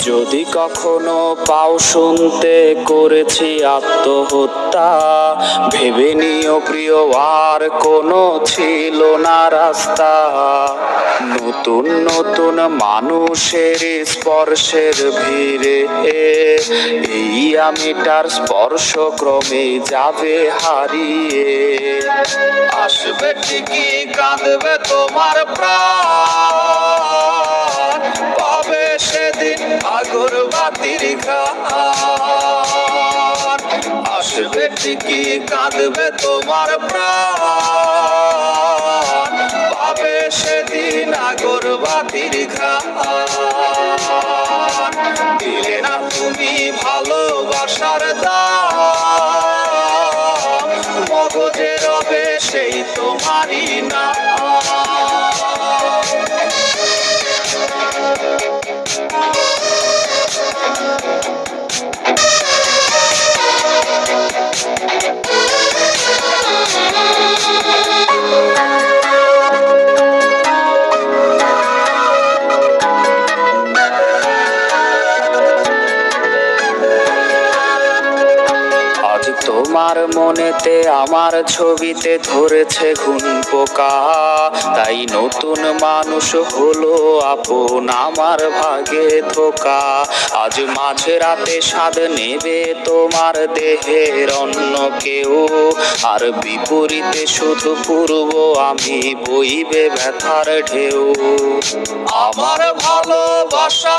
যদি কখনো পাও শুনতে করেছি আত্মহত্যা, ভেবে নিও প্রিয় আর কোনো ছিল না রাস্তা। নতুন নতুন মানুষের স্পর্শের ভিড়ে এই আমিটার স্পর্শ ক্রমে যাবে হারিয়ে। আসবে ঠিকই, কাঁদবে তোমার প্রাণ, পাবে সেদিন আগরবাতির ঘ্রাণ। আসবে ঠিকই, কাঁদবে তোমার প্রাণ, পাবে সেদিন আগরবাতির ঘ্রাণ। দিলে না তুমি ভালোবাসার দাম, মগজে রবে সেই তোমারই না। তোমার মনেতে আমার ছবিতে ধরেছে ঘুন পোকা, তাই নতুন মানুষ হলো আপন আমার ভাগে ধোকা। আজ মাঝে রাতে স্বাদ নেবে তোমার দেহের অন্য কেউ, আর বিপরীতে শুধু পূর্ব আমি বইবে ব্যথার ঢেউ। আমার ভালোবাসা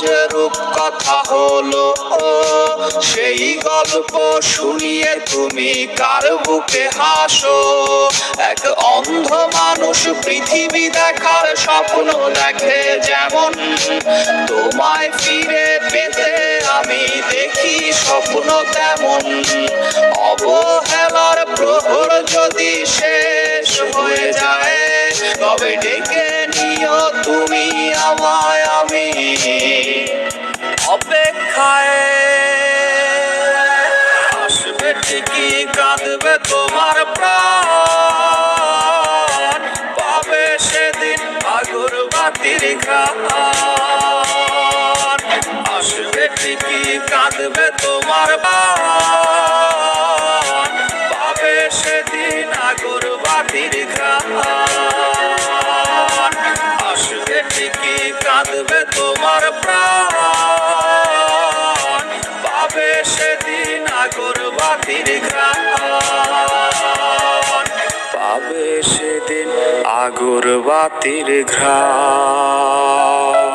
যে রূপ কথা হলো, সেই গল্প শুনিয়ে তুমি কার বুকে হাসো। এক অন্ধ মানুষ পৃথিবী দেখার স্বপ্ন দেখে যেমন, তোমায় ফিরে পেতে আমি দেখি স্বপ্ন তেমন। অবহেলার প্রহর যদি শেষ হয়ে যায়, তবে ডেকে নিও তুমি আমায়, আমি অপেক্ষায়। আসবে ঠিকই, কাঁদবে তোমার প্রাণ, পাবে সেদিন আগরবাতির ঘ্রাণ। আসবে ঠিকই, কাঁদবে তোমার প্রাণ, পাবে সেদিন আগরবাতির ঘ্রাণ। আসবে ঠিকই, কাঁদবে তোমার প্রাণ, পাবে সেদিন আগরবাতির ঘ্রাণ। পাবে সেদিন আগরবাতির ঘ্রাণ।